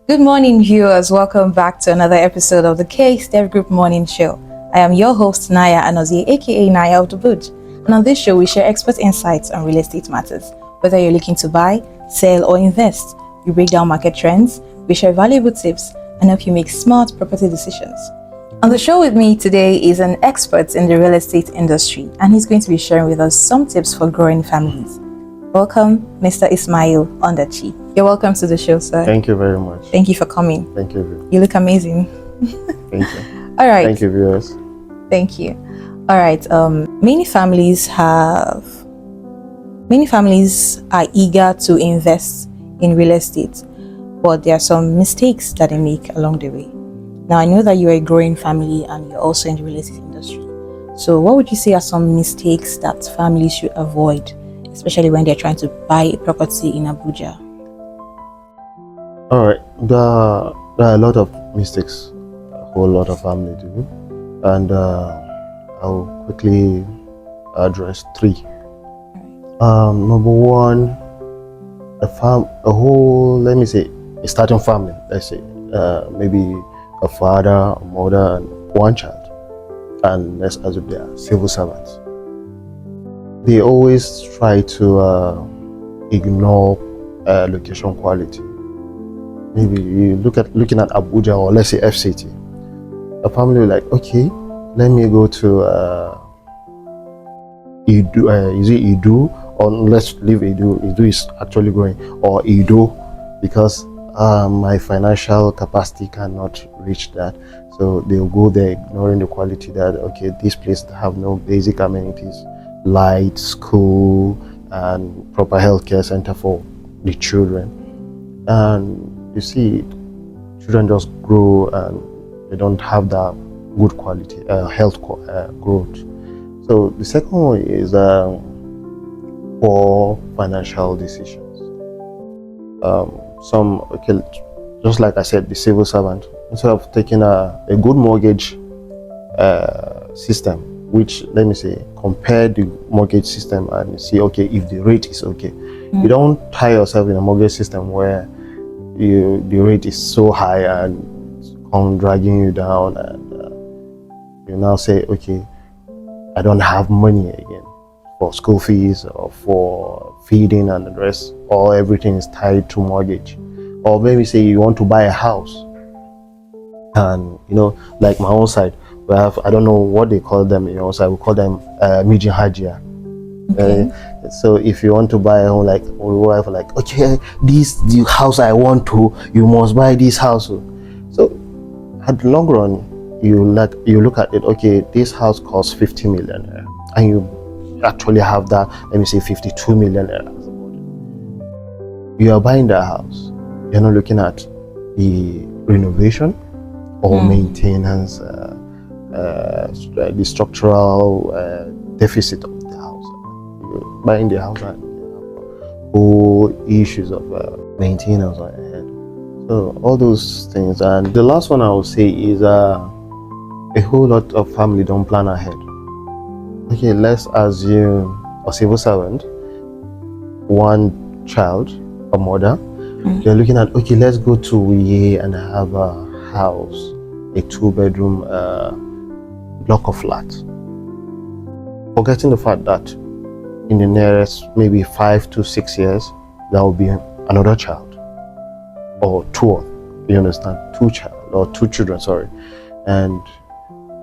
Good morning, viewers. Welcome back to another episode of the Steph Group Morning Show. I am your host, Naya Anozie, aka Naya of the Buj. And on this show, we share expert insights on real estate matters. Whether you're looking to buy, sell, or invest, we break down market trends, we share valuable tips, and help you make smart property decisions. On the show with me today is an expert in the real estate industry, and he's going to be sharing with us some tips for growing families. Welcome, Mr. Ismail Ondachi. You're welcome to the show, sir. Thank you very much. Thank you for coming. Thank you. You look amazing. Thank you. All right. Thank you, viewers. Thank you. All right. Many families are eager to invest in real estate, but there are some mistakes that they make along the way. Now, I know that you're a growing family and you're also in the real estate industry. So what would you say are some mistakes that families should avoid, especially when they're trying to buy a property in Abuja? All right. There are a lot of mistakes a whole lot of family do, and I'll quickly address three. Number one, a starting family. Let's say maybe a father, a mother, and one child, and let's assume they are civil servants. They always try to ignore location quality. Maybe you looking at Abuja, or let's say FCT. A family will like, okay, let me go to is it Idu, or let's leave Idu. Idu is actually growing, or Idu, because my financial capacity cannot reach that. So they'll go there ignoring the quality that, okay, this place have no basic amenities, light, school, and proper healthcare center for the children. And you see, children just grow and they don't have that good quality health growth. So the second one is poor financial decisions. Just like I said, the civil servant, instead of taking a good mortgage system, which, let me say, compare the mortgage system and see, okay, if the rate is okay. You don't tie yourself in a mortgage system where the rate is so high and come dragging you down, and you now say, okay, I don't have money again for school fees or for feeding and the rest, or everything is tied to mortgage. Or maybe say you want to buy a house, and like my own side, we have, I don't know what they call them in your own side, we call them Mijin Hajia. Okay. So if you want to buy a home, like we have like, okay, the house I want to, you must buy this house. So at the long run, you look at it, okay, this house costs 50 million, and you actually have that, let me say 52 million. You are buying that house, you're not looking at the renovation or maintenance, the structural deficit of the house. You're buying the house and whole issues of maintenance are ahead. So all those things. And the last one I would say is a whole lot of family don't plan ahead. Okay, let's assume a civil servant, one child, a mother. They're looking at, okay, let's go to Uye and have a house, a 2-bedroom block of flats. Forgetting the fact that in the nearest maybe 5 to 6 years, there will be another child, or two, you understand, two children, sorry, and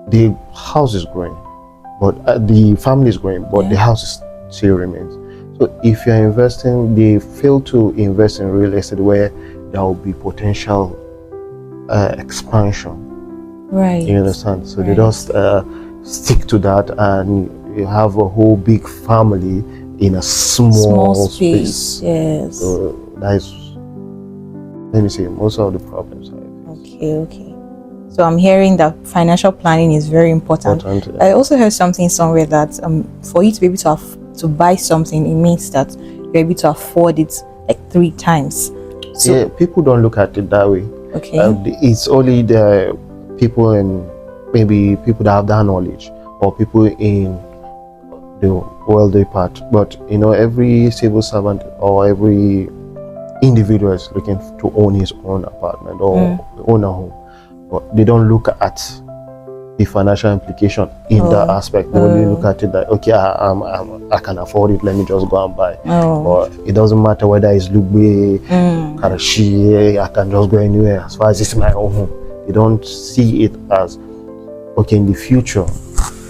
the house is growing, but the family is growing, but the house still remains. So if you're investing, they fail to invest in real estate where there will be potential expansion. Right. You understand? So they just stick to that, and you have a whole big family in a small space. Yes. So that is, let me say, most of the problems. Okay. So I'm hearing that financial planning is very important. I also heard something somewhere that for you to be able to buy something, it means that you're able to afford it like 3 times. So yeah, people don't look at it that way. Okay. It's only the people, and maybe people that have that knowledge, or people in the wealthy part. But every civil servant or every individual is looking to own his own apartment or own a home, but they don't look at the financial implication in that aspect. They only look at it like, okay, I can afford it, let me just go and buy. Or it doesn't matter whether it's Lugbe, Karachi, I can just go anywhere as far as it's my own home. They don't see it as, okay, in the future,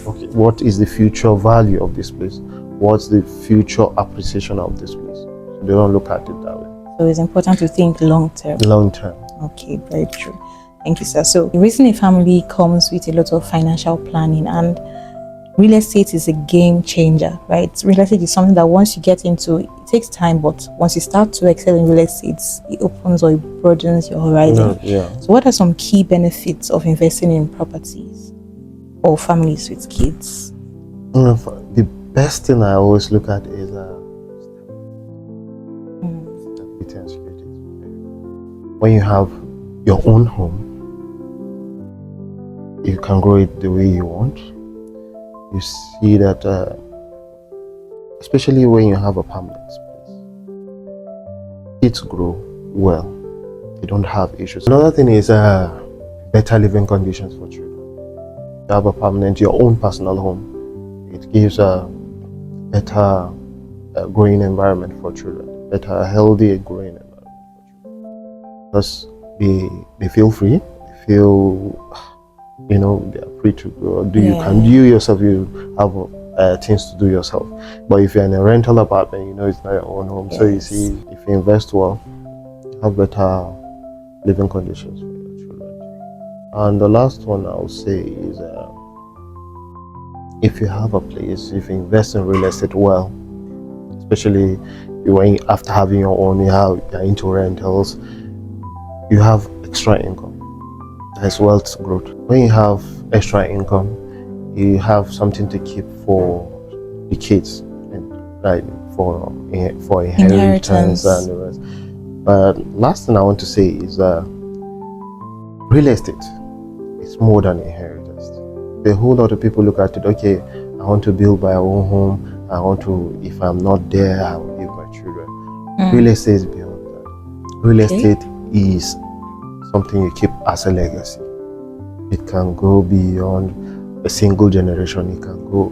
okay, what is the future value of this place? What's the future appreciation of this place? So they don't look at it that way. So it's important to think long term. Long term. Okay, very true. Thank you, sir. So raising a family comes with a lot of financial planning, and real estate is a game changer, right? Real estate is something that once you get into, it takes time, but once you start to excel in real estate, it opens or it broadens your horizon. So what are some key benefits of investing in properties or families with kids? The best thing I always look at is stability and security. When you have your own home, you can grow it the way you want. You see that, especially when you have a permanent space, kids grow well. They don't have issues. Another thing is better living conditions for children. You have a permanent, your own personal home. It gives a better growing environment for children, better healthy growing environment for children. Because they feel free, they feel, you know, they are free to go. You yourself, you have things to do yourself. But if you're in a rental apartment, you know it's not your own home. So you see, if you invest well, you have better living conditions for your children. And the last one I'll say is, if you have a place, if you invest in real estate well, especially after having your own, you're into rentals, you have extra income. There's wealth growth. When you have extra income, you have something to keep for the kids, and right, for inheritance and the rest. But last thing I want to say is real estate is more than inheritance. A whole lot of people look at it, okay, I want to build my own home, I want to, if I'm not there, I will give my children. Real estate is beyond that. Real estate is something you keep as a legacy. It can go beyond a single generation. It can go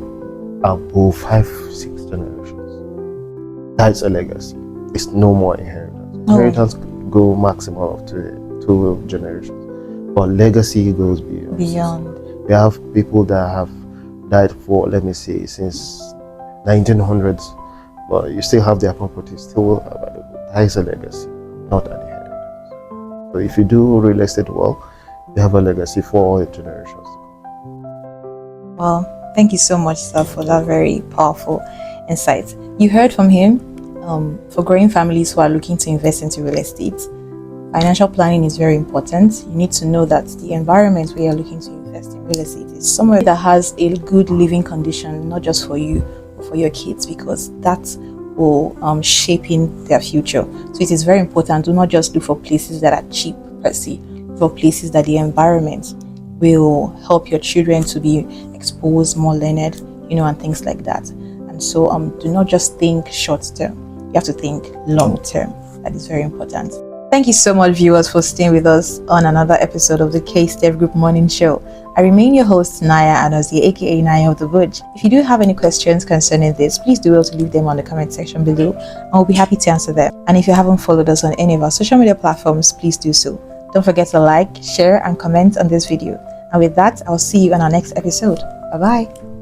above 5-6 generations. That's a legacy. It's no more inheritance. Inheritance go maximum of two generations, but legacy goes beyond. We have people that have died for, let me say, since 1900s, but you still have their property still available. That is a legacy, not an inheritance. So if you do real estate well, you have a legacy for all generations. Well, thank you so much, sir, for that very powerful insight. You heard from him. For growing families who are looking to invest into real estate, financial planning is very important. You need to know that the environment where you're looking to invest in real estate is somewhere that has a good living condition, not just for you, but for your kids, because that will shape in their future. So it is very important. Do not just look for places that are cheap per se. Look for places that the environment will help your children to be exposed, more learned, and things like that. And so do not just think short term. You have to think long term. That is very important. Thank you so much, viewers, for staying with us on another episode of the Steph Group Morning Show. I remain your host, Naya Anozie, aka Naya of the Bush. If you do have any questions concerning this, please do well to leave them on the comment section below, and we'll be happy to answer them. And if you haven't followed us on any of our social media platforms, please do so. Don't forget to like, share, and comment on this video. And with that, I'll see you on our next episode. Bye-bye.